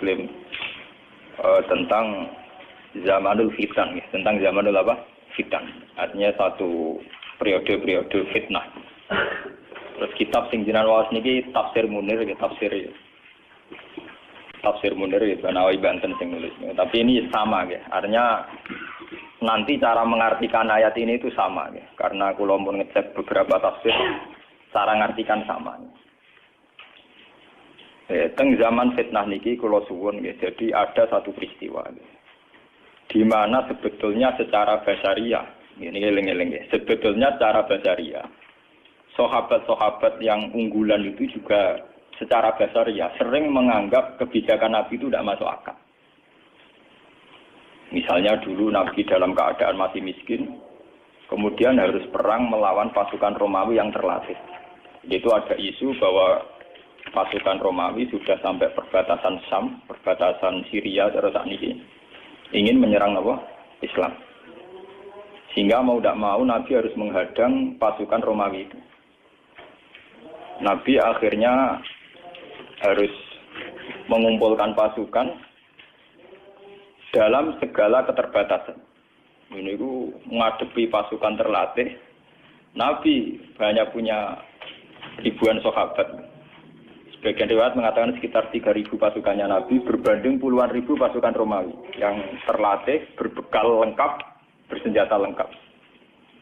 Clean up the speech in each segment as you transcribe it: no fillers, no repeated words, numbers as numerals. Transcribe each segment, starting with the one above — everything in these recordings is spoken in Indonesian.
Muslim tentang zamanul fitan, tentang zamanul apa? Fitan. Artinya satu periode fitnah. Terus kitab sing jenengan waos niki Tafsir Munir, Tafsir Munir itu Nawawi Banten sing nulis. Tapi ini sama ya. Artinya nanti cara mengartikan ayat ini itu sama ya. Karena kula mun ngecek beberapa tafsir cara ngartikan sama. Teng zaman fitnah niki kula suwun ya. Jadi ada satu peristiwa ya. Di mana sebetulnya secara basariah, ini eling-eling ya. Sebetulnya secara basariah sahabat-sahabat yang unggulan itu juga secara basariah sering menganggap kebijakan Nabi itu tidak masuk akal. Misalnya dulu Nabi dalam keadaan masih miskin, kemudian harus perang melawan pasukan Romawi yang terlatih. Itu ada isu bahwa pasukan Romawi sudah sampai perbatasan Syam, perbatasan Syria terus ini ingin menyerang apa? Islam. Sehingga mau tidak mau Nabi harus menghadang pasukan Romawi itu. Nabi akhirnya harus mengumpulkan pasukan dalam segala keterbatasan. Ini itu menghadapi pasukan terlatih. Nabi banyak punya ribuan sahabat. Sebagian riwayat mengatakan sekitar 3.000 pasukannya Nabi berbanding puluhan ribu pasukan Romawi yang terlatih, berbekal lengkap, bersenjata lengkap.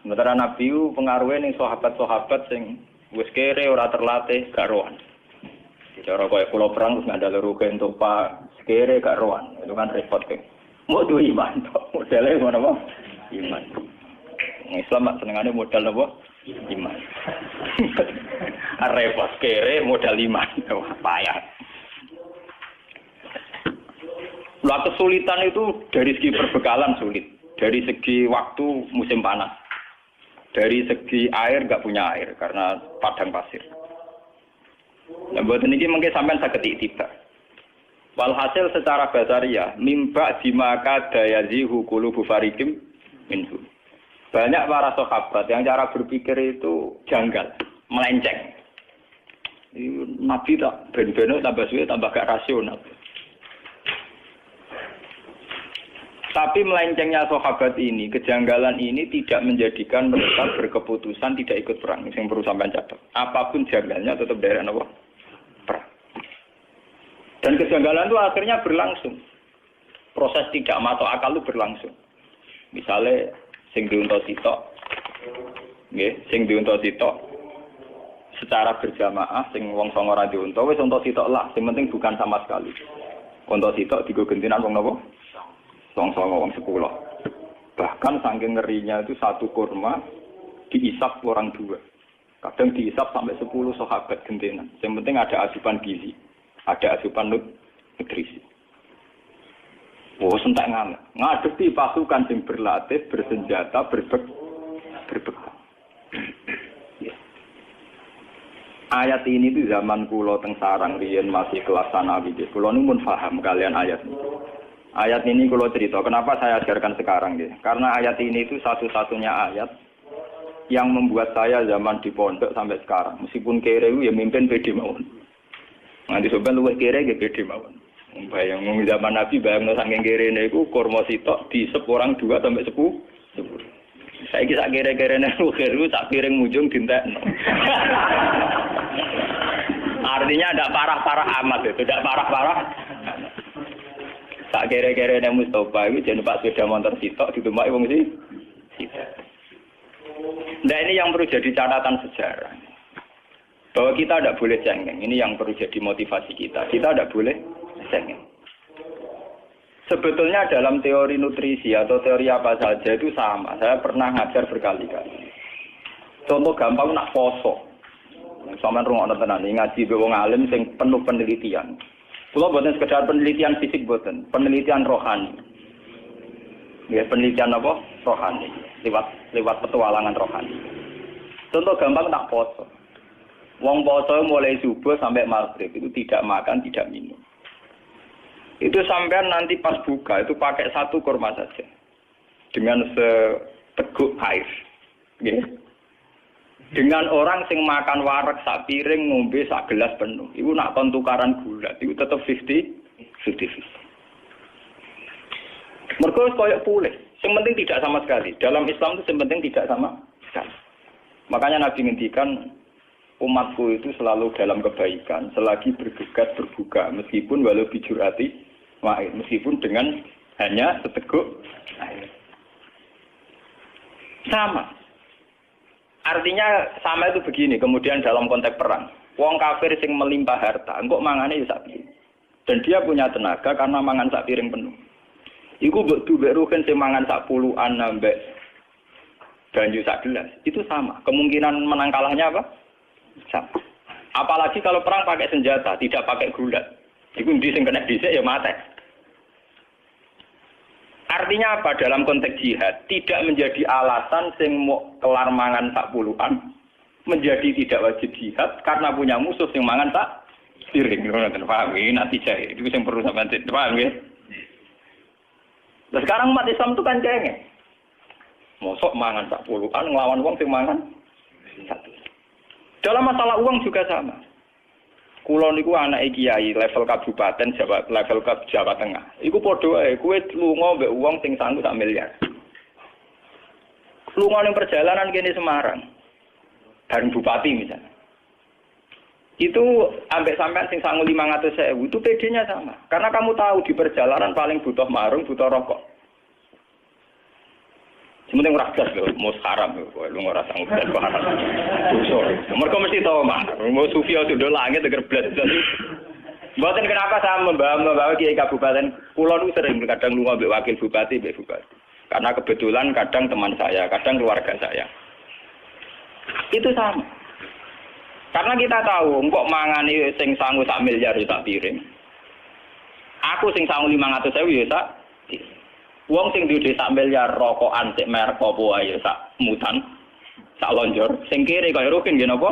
Sementara Nabi itu pengaruhnya nih sahabat-sahabat yang wis kere ora terlatih gak rohan. Cara kaya kula perang wis ngandel rugen topa kere gak rohan. Itu kan repot kan. Mau duwe iman tok. Modele ngono apa? Iman. Islam mak senengane modal apa? Iman. Repot kere modal iman. Wah, payah. Lah kesulitan itu dari segi perbekalan sulit, dari segi waktu musim panas. Dari segi air nggak punya air karena padang pasir. Nah, buat ini mungkin sampai sakit tiba. Walhasil secara basariah, mimba dimaka dayazihu qulubu fariqim minhu. Banyak para sahabat yang cara berpikir itu janggal, melenceng. Nabi tak ben-beno tambah suwe tambah gak rasional. Tapi melencengnya sahabat ini, kejanggalan ini tidak menjadikan mereka berkeputusan tidak ikut perang. Yang perlu sampai catat. Apapun janggalnya tetap dari apa? Perang. Dan kejanggalan itu akhirnya berlangsung. Proses tidak masuk akal itu berlangsung. Misalnya, sing diunta sitok, sing diunta sitok, secara berjamaah, sing wong songo ra diunta, wis unta sitok lah. Sing penting bukan sama sekali. Unta sitok digo gentinan wong napa? Songo-songo wong 10. Bahkan saking ngerinya itu satu kurma diisap orang 2. Kadang diisap sampai 10 sahabat gentenan. Yang penting ada asupan gizi, ada asupan nutrisi. Oh, sentak ngadepi pasukan yang berlatih, bersenjata, berbekal. Ayat ini itu zaman kula teng sarang riyen masih kelas sanawi. Kula nu mun paham kalian ayat ini. Ayat ini kalau cerita, kenapa saya ajarkan sekarang ya? Karena ayat ini itu satu-satunya ayat yang membuat saya zaman di pondok sampai sekarang. Meskipun kere ya mimpin pede mawon. Nanti sobat luwih kere ya pede mawon. Bayang zaman Nabi bayang saking kere niku kurma sitok diisep orang 2 sampai 10. Saya kisah kere-kerene luwih sak piring mujung dintekno. Artinya tidak parah-parah amat itu, tidak parah-parah. Tak kere-kere yang Mustafa itu jadi pak sepeda motor sitok ditumpai wong sih. Nah ini yang perlu jadi catatan sejarah. Bahwa kita tidak boleh cengeng. Ini yang perlu jadi motivasi kita. Kita tidak boleh cengeng. Sebetulnya dalam teori nutrisi atau teori apa saja itu sama. Saya pernah ngajar berkali-kali. Contoh gampang nak poso. Sampeyan rungokno tenan ngaji be wong alim sing penuh penelitian. Kula boten sekedar penelitian fisik boten, penelitian rohani. Ya, penelitian apa? Rohani. Lewat petualangan rohani. Contoh gampang tak poso. Wong poso mulai subuh sampai maghrib itu tidak makan, tidak minum. Itu sampean nanti pas buka itu pakai satu kurma saja. Dengan seteguk air. Nggih. Dengan orang sing makan wareg sak piring ngombe sak gelas penuh. Iku nak kon tukaran gula, iku tetep 50. 50-50. Mergo koyo pulih. Yang penting tidak sama sekali. Dalam Islam itu yang penting tidak sama sekali. Makanya Nabi ngendikan umatku itu selalu dalam kebaikan selagi bergegas berbuka meskipun walau bijurati ma'in, meskipun dengan hanya seteguk air. Sama. Artinya sama itu begini, kemudian dalam konteks perang. Wong kafir sing melimpah harta, engko mangane ya sak piring. Dan dia punya tenaga karena mangan sak piring penuh. Iku mbok duwe rugen sing mangan sak puluhan ambek banyu sak gelas. Itu sama. Kemungkinan menang kalahnya apa? Sama. Apalagi kalau perang pakai senjata, tidak pakai gulat. Iku ndi sing kena dhisik ya mate. Artinya apa? Dalam konteks jihad, tidak menjadi alasan sing mau kelar mangan sak puluhan, menjadi tidak wajib jihad karena punya musuh sing mangan sak piring. Ngono paham iki natijah itu sing perlu sampean paham nggih. Nah sekarang umat Islam itu kan cengeng. Mosok mangan sak puluhan nglawan wong sing mangan satu. Dalam masalah uang juga sama. Kulo niku anake kiai level kabupaten Jawa, level Jawa Tengah. Iku padha wae, kowe lunga mbek wong sing sanggup sak miliar. Lunga ning perjalanan kene Semarang. Bareng bupati misalnya. Itu ambek sampean sing sangu 500.000 itu PD-nya sama. Karena kamu tahu di perjalanan paling butuh marung, butuh rokok. Sementing ora gas lho, mos haram lho, lu ora sanggup gas haram. Sorry. Mergo mesti tahu mah, mau sufi sudah langit teger blas. Mboten kenapa saya membawa kiai kabupaten kula niku sering kadang lunga mbek wakil bupati, mbek bupati. Karena kebetulan kadang teman saya, kadang keluarga saya. Itu sama. Karena kita tahu, kok mangani sing sangu sak miliar ya sak piring. Aku sing sangu 500.000 ya sak. Wong sing duwe sak miliar rokokan sik merek apa wae sak mutan, sak lonjor. Sing kiri kaya rukin nggih napa?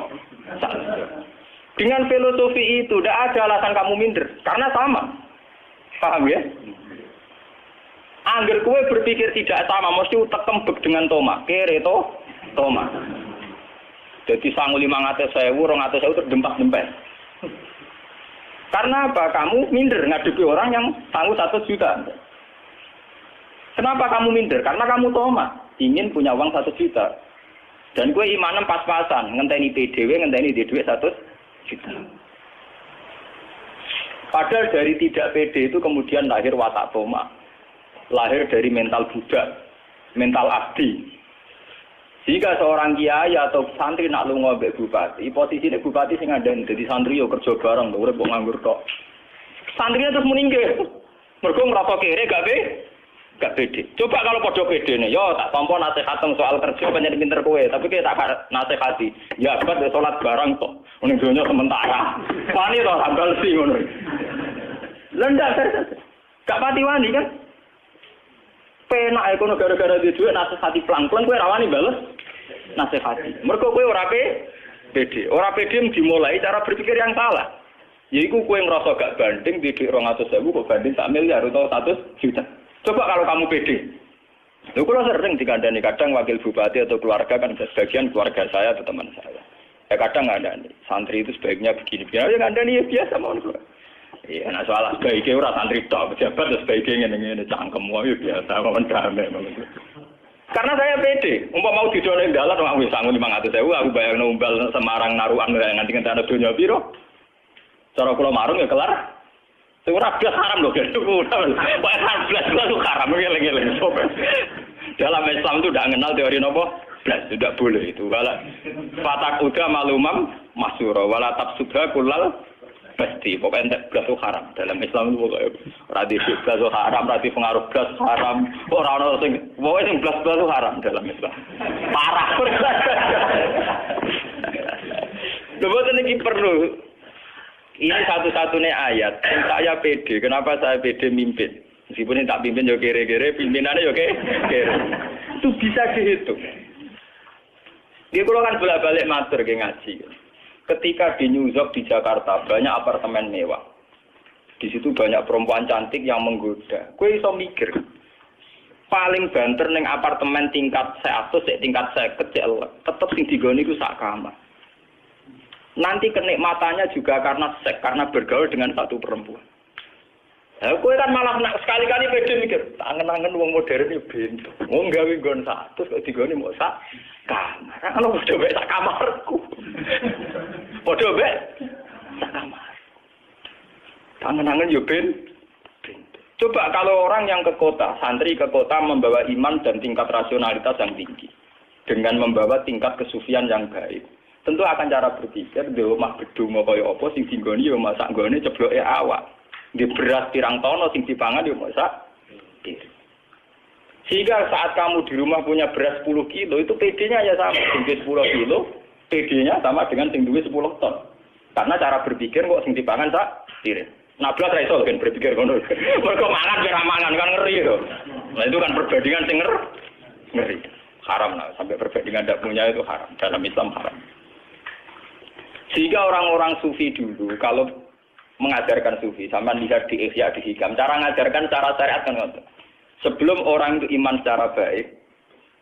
Sak lonjor. Dengan filosofi itu tidak ada alasan kamu minder karena sama. Paham ya? Angger kowe berpikir tidak sama mesti utek kembek dengan Toma. Kiri to Toma. Jadi sangu 500.000, 200.000 terdempak-dempet. Karena apa? Kamu minder ngadepi orang yang sangu 1 juta. Kenapa kamu minder? Karena kamu Toma, ingin punya uang 1 juta. Dan gue imanem pas-pasan, ngenteni PDW, ngenteni di duit 1 juta. Padahal dari tidak PD itu kemudian lahir watak Toma. Lahir dari mental budak, mental abdi. Jika seorang kiai atau santri nak lunga mbek bupati, posisine bupati sing ngandani dadi santri yo kerja bareng, urip kok nganggur tok. Santrinya terus meninggal. Mergo ngrasa kere gak pede. Coba kalau padha pedene, yo tak tampa nasihat soal kerja pancen pinter kowe, tapi kowe tak nasihati. Ya abad salat bareng tok. Ning donya sementara. Wani to ambal sing ngono. Lendak gak pati wani kan? Penak ekono gara-gara di duit nasihati pelan-pelan kowe rawani bales nasihati. Mergo kowe ora pede. Ora pede dimulai cara berpikir yang salah. Yaiku kowe ngrasa gak banding di dhuwit 200.000 kok banding 1 miliar atau 100 juta. Coba kalau kamu pede. Lho kula sering dikandani kadang wakil bupati atau keluarga kan sebagian keluarga saya atau teman saya. Ya kadang ngandani santri itu sebaiknya begini. Ya ngandani ya biasa mawon kok. Iya, nah soal sebaiknya ora santri tok, pejabat sebaiknya ngene-ngene cangkem wae biasa mawon damai. Karena saya pede, umpama mau didone dalan wong wis sangu 500.000 aku bayangno umbal Semarang narukan nganti ngenteni donya piro. Cara kula marung ya kelar. Sing ora blas haram lho, gitu. Pak blas itu haram ngeleng-eleng. Dalam Islam itu tidak mengenal teori nopo blas, tidak boleh itu. Wala fatak uda malumam masyura wala tabsudha kullal pasti pokoknya blas itu haram. Dalam Islam itu pokoknya radisi blas itu haram, radisi pengaruh blas haram. Ora ono sing pokoke sing blas itu haram dalam Islam. Parah. Lha iki perlu. Ini satu-satunya ayat. Saya pede. Kenapa saya pede mimpin? Meskipun ini tak pimpin ya kere-kere, pimpinannya ya kere. Itu bisa dihitung. Dia kalau kan bolak-balik matur ke ngaji. Ketika di New York di Jakarta banyak apartemen mewah. Di situ banyak perempuan cantik yang menggoda. Kue iso mikir. Paling banter ning apartemen tingkat 100, tingkat 50, tetep sing digoni iku sak kamar. Nanti kenikmatannya juga karena seks, karena bergaul dengan satu perempuan. Kowe kan malah sekali-kali pede mikir, angen-angen wong modern iki bento. Wong gawe nggon 100 kok digone mok sak kamar. Ana padha wae sak kamarku. Padha wae sak kamar. Angen-angen yo bento. Coba kalau orang yang ke kota, santri ke kota membawa iman dan tingkat rasionalitas yang tinggi. Dengan membawa tingkat kesufian yang baik. Tentu akan cara berpikir, di omah gedung kaya apa sing dinggoni yo masak nggone cebloke awak. Di beras pirang tono sing dipangan yo masak. Sehingga saat kamu di rumah punya beras 10 kilo itu PD-nya ya sama, sing 10 kilo, PD-nya sama dengan sing duwe 10 ton. Karena cara berpikir kok sing dipangan sak piring. Nah, belas ra iso kan berpikir ngono. Mergo mangan ora mangan kan ngeri to. Nah, itu kan perbandingan sing ngeri. Haram lah, sampai perbandingan tidak punya itu haram. Dalam Islam haram. Sehingga orang-orang sufi dulu kalau mengajarkan sufi, sama lihat di Ihya di Hikam, cara mengajarkan cara syariat kan ngoten. Sebelum orang itu iman secara baik,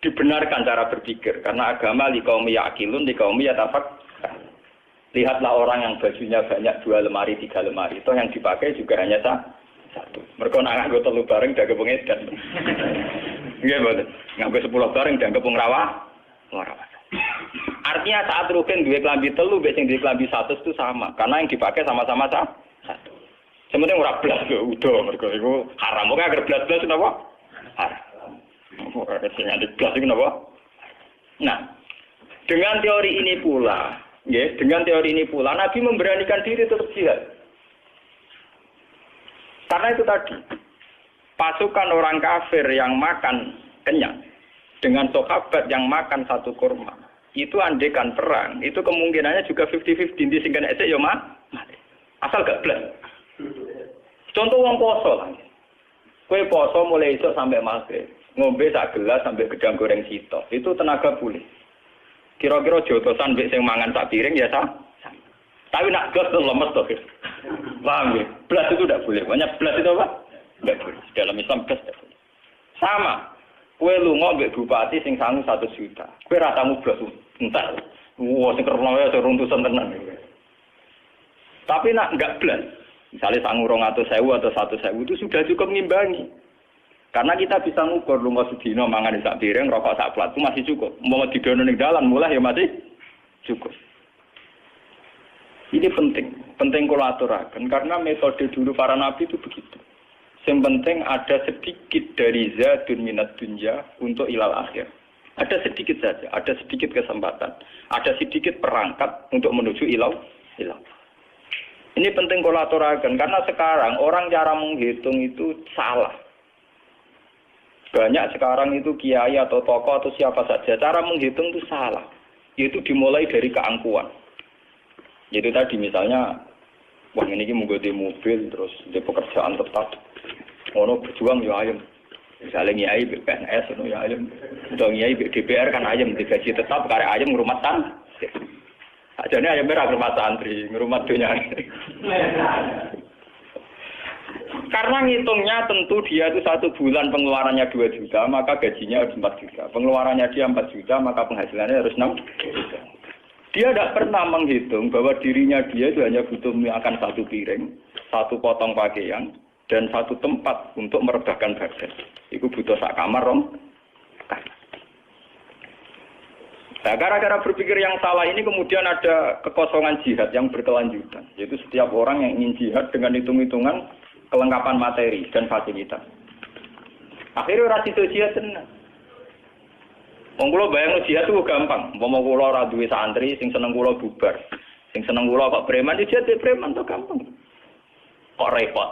dibenarkan cara berpikir karena agama liqaumi yaqilun liqaumi yatafak. Lihatlah orang yang bajunya banyak 2 lemari 3 lemari, itu yang dipakai juga hanya satu. Mereka nak nganggo 3 bareng dak pengedan. Nggih mboten. Nganggo 10 bareng dak kepung rawah. Artinya saat rugen duwe klambi 3 mbek sing duwe klambi 1 itu sama, karena yang dipakai sama-sama satu. Sementing ora blas kok udo mergo iku haram. Kok agar blas-blas napa? Haram. Ora sing ada blas iku napa? Nah, dengan teori ini pula, Nabi memberanikan diri tetap jihad. Karena itu tadi, pasukan orang kafir yang makan kenyang dengan sahabat yang makan 1 kurma, itu andekan perang, itu kemungkinannya juga 50-50 di sing kena esek yo mati. Asal gak blas. Contoh wong poso lah. Kowe poso mulai esuk sampai maghrib, ngombe sak gelas sampai gedang goreng sitok. Itu tenaga pulih. Kira-kira jotosan mbek sing mangan sak piring ya sama. Tapi nak gas tuh lemes tuh. Paham ya? Blas itu tidak boleh. Banyak blas itu apa? Tidak boleh. Dalam Islam blas tidak boleh. Sama. Kowe lunga mbek bupati sing sangu 1 juta. Kowe ra tamu blas entar. Wah, sing kerno ya runtusan tenan. Tapi nak enggak blas. Misalnya sangu 200.000 atau 100.000 itu sudah cukup ngimbangi. Karena kita bisa ngukur lunga sedina mangan sak piring, rokok sak plat itu masih cukup. Mau didono ning dalan mulai ya masih cukup. Ini penting kula aturaken karena metode dulu para nabi itu begitu. Yang penting ada sedikit dari zadun minat dunya untuk ilal akhir. Ada sedikit saja, ada sedikit kesempatan, ada sedikit perangkat untuk menuju ilal. Ini penting kula aturaken karena sekarang orang cara menghitung itu salah. Banyak sekarang itu kiai atau tokoh atau siapa saja cara menghitung itu salah. Yaitu dimulai dari keangkuhan. Yaitu tadi misalnya wah ini mengganti mobil terus di pekerjaan tetap. Ono berjuang ya ayam. Misalnya kiai PNS ono ya ayam. Udah kiai DPR kan ayam digaji tetap karek ayam ngrumat tan. Ajane ayam merah ngrumat santri, ngrumat dunya. Karena ngitungnya tentu dia itu 1 bulan pengeluarannya 2 juta, maka gajinya harus 4 juta. Pengeluarannya dia 4 juta, maka penghasilannya harus 6 juta. Dia tidak pernah menghitung bahwa dirinya dia itu hanya butuh makan 1 piring, 1 potong pakaian, dan 1 tempat untuk merebahkan badan. Itu butuh sak kamar, Nah, gara-gara berpikir yang salah ini kemudian ada kekosongan jihad yang berkelanjutan. Yaitu setiap orang yang ingin jihad dengan hitung-hitungan kelengkapan materi dan fasilitas. Akhirnya ora sido jihad tenan. Wong kula bayangno jihad itu gampang. Umpama kula ora duwe santri sing seneng kula bubar. Sing seneng kula kok preman jihad preman to gampang. Kok repot.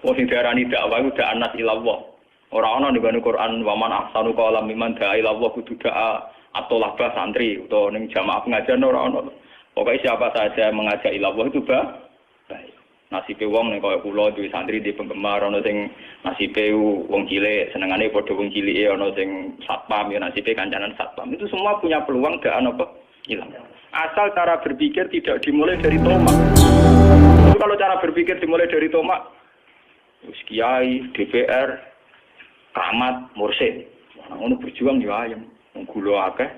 Wong sing diarani dakwah udah anas ilallah. Ora ana ning Quran wa man ahsanu qalam mimman da'a ilallah kudu da'a atau labah santri utawa ning jamaah pengajian ora ana. Pokoke siapa saja mengajak ilallah itu baik. Nasibe wong nek kaya kula duwe santri di penggemar ana sing nasibe wong cilik senengane padha wong cilike ana sing satpam ya nasibe kancanan satpam itu semua punya peluang daan apa ilang. Asal cara berpikir tidak dimulai dari tomak. Itu kalau cara berpikir dimulai dari tomak wis kiai, DPR, Rahmat, Mursid. Ngono berjuang yo ayem. Gula akeh.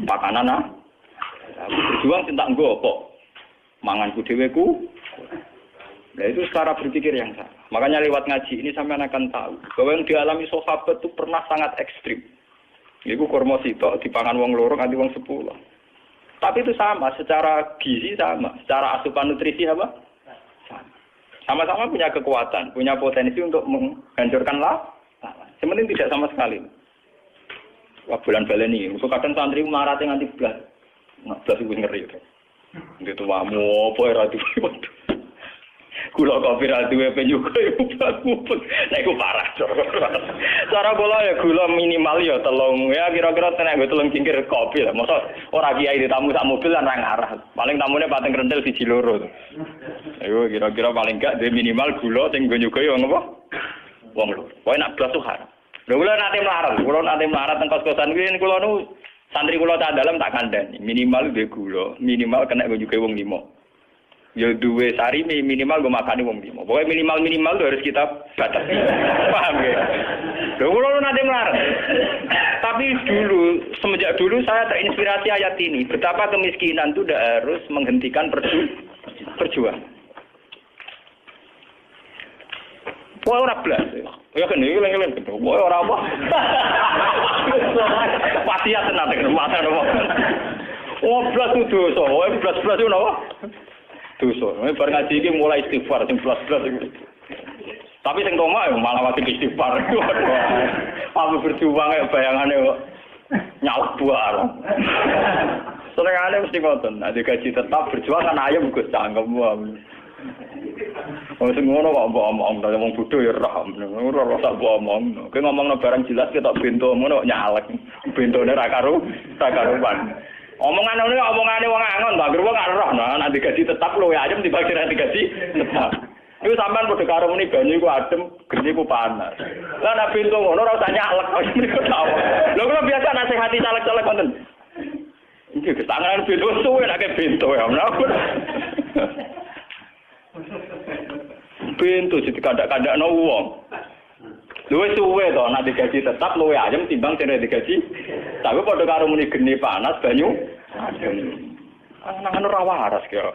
Pakanan Aku berjuang cinta nggo apa? Manganku dhewe ku. Nah itu cara berpikir yang salah. Makanya lewat ngaji ini sampean akan tahu bahwa yang dialami sahabat itu pernah sangat ekstrim. Iku kurma sitok dipangan wong loro nganti wong 10. Tapi itu sama, secara gizi sama, secara asupan nutrisi apa? Sama. Sama-sama punya kekuatan, punya potensi untuk menghancurkan lawan. Sementing tidak sama sekali. Wah bulan baleni, itu kadang santri marate nganti blas. Nah, blas itu ngeri. Gitu wamu apa ora duwe. Kula kopi ra duwe penyuka iku mupet. Nek iku parah. Cara kula ya gula minimal ya telung. Ya kira-kira tenek nggo telung cingkir kopi lah. Mosok ora kiai ditamu sak mobil lan ra ngarah. Paling tamune pateng rentel siji loro. Ayo kira-kira paling gak dhe minimal gula sing nggo nyuga ya ngapa? Wong loro. Pokoke nek blas tuh haram. Lha kula nate melarat teng kos-kosan kuwi kula nu santri kula tak dalem tak kandhani. Minimal dhe gula, minimal kena nggo nyuga wong 5. Ya duwe sari minimal gue makani wong 5. Pokoknya minimal itu harus kita batasi. Paham ya? Lho kula nanti melarang. Tapi semenjak dulu saya terinspirasi ayat ini. Betapa kemiskinan itu tidak harus menghentikan perjuangan. Wah ora blas. Ya kan iki leng-leng gitu. Wah ora apa. Wasiat tenan nek mata apa. Oh blas itu dosa. Oh blas itu napa? Dosa. Bar ngaji iki mulai istighfar sing blas-blas iki. Tapi sing tomak malah wati istighfar. Aku berjuang ya bayangane kok nyalak buar. Senengane mesti ngoten. Nek gaji tetap berjuang kan ayam Gus cangkem. Wong sing ngono kok mbok omong, wong bodho ya roh. Ora rasa mbok omong. Kowe ngomongno barang jelas ketok bento ngono nyalek. Bentone ra karuan. Omongane wong angon, Mbak Guru gak roh, nek digaji tetap luwe ayem dibagi nek digaji tetap. Iku sampean padha karo muni banyu iku adem, geni iku panas. Lah nek pintu ngono ora usah nyalek mriku tau. Lho kula biasa nasihati caleg-caleg wonten. Iki ketangan pintu suwe nek pintu ya. Pintu dikandak-kandakno wong. Luwih suwe to nek digaji tetap luwih ayem timbang sing digaji. Tapi padha karo muni geni panas banyu adem. Nang ora waras kaya.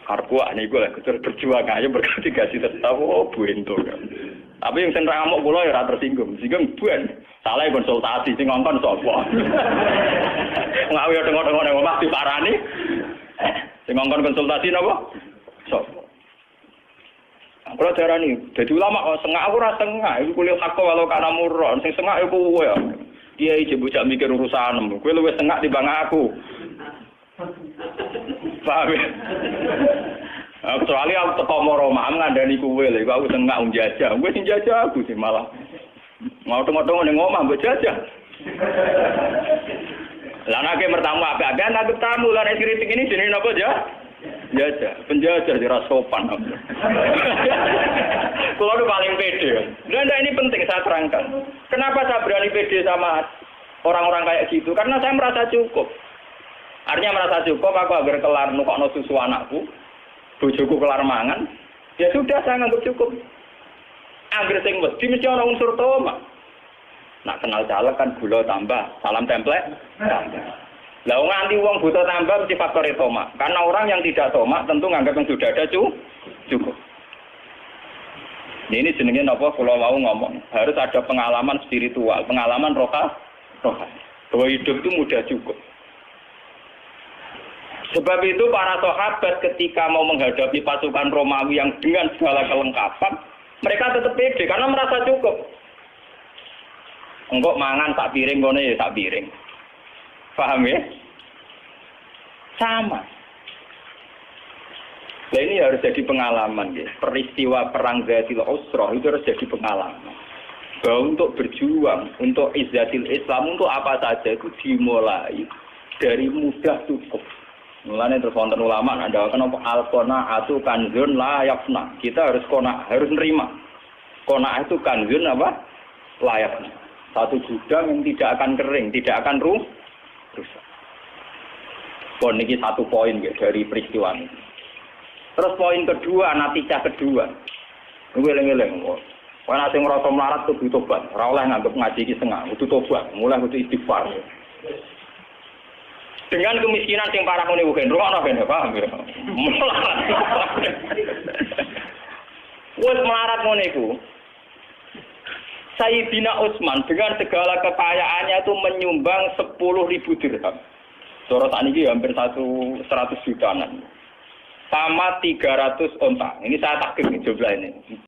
Karku niku lek berjuang ayo berganti gaji tetap buento kan. Tapi yang sing ra ngamuk kula ya ora tersinggung. Singgung buan. Salah konsultasi sing ngongkon sapa. Ngawi tengok-tengok nang omah diparani. Sing ngongkon konsultasi napa? Sapa? Kalau darani, jadi ulama sengak aku rasa sengak, itu kuliah hakko walau karena murah, sing sengak itu kowe ya. Dia iki bocah mikir urusan, kowe luwih sengak dibanding aku. Paham ya? Kecuali aku teko Moroma ngandani kowe lho, aku sengak njajah, kowe sing jajah aku sih malah. Mau tengok-tengok ning omah mbok jajah. Lah nek mertamu apik-apik nek tamu lan kritik ini jenenge napa ya? Penjajah di sopan. Kalau itu paling pede. Dan ini penting saya terangkan. Kenapa saya berani pede sama orang-orang kayak gitu? Karena saya merasa cukup. Artinya merasa cukup, aku agar kelar nukokno susu anakku, bojoku kelar mangan, ya sudah saya anggap cukup. Angger sing wedi mesti ana unsur toma. Nak kenal caleg kan gula tambah, salam template tambah. Lah nganti wong buta tambah mesti faktor tomak. Karena orang yang tidak tomak tentu nganggap yang sudah ada cukup. Ini jenenge napa kula wau ngomong, harus ada pengalaman spiritual, pengalaman rohani. Bahwa hidup itu mudah cukup. Sebab itu para sahabat ketika mau menghadapi pasukan Romawi yang dengan segala kelengkapan, mereka tetap pede karena merasa cukup. Engkok mangan sak piring ngene ya sak piring. Paham ya? Sama. Nah ini harus jadi pengalaman ya. Peristiwa perang Zatil Usrah itu harus jadi pengalaman. Bahwa untuk berjuang, untuk izzatil Islam, untuk apa saja itu dimulai dari mudah cukup. Mulanya terus wonten ulama ada kenapa al-qanaatu kanzun la yafna. Kita harus harus nerima. Qanaah itu kanzun apa? Layaknya. Satu gudang yang tidak akan kering, tidak akan rusak. Pon ini satu poin ya, dari peristiwa ini. Terus poin kedua, natijah kedua. Ngeleng-ngeleng. Kalau nanti ngerasa melarat itu butuh tobat. Ora oleh nganggep ngaji iki setengah, butuh tobat. Mulai butuh istighfar. Dengan kemiskinan sing parah ngene bukan rono ben paham ya. Melarat. Wes melarat ngene iku. Sayyidina Utsman dengan segala kekayaannya itu menyumbang 10.000 dirham. Cara sakniki hampir 100 jutaan. Sama 300 onta. Ini saya takdir jumlah ini.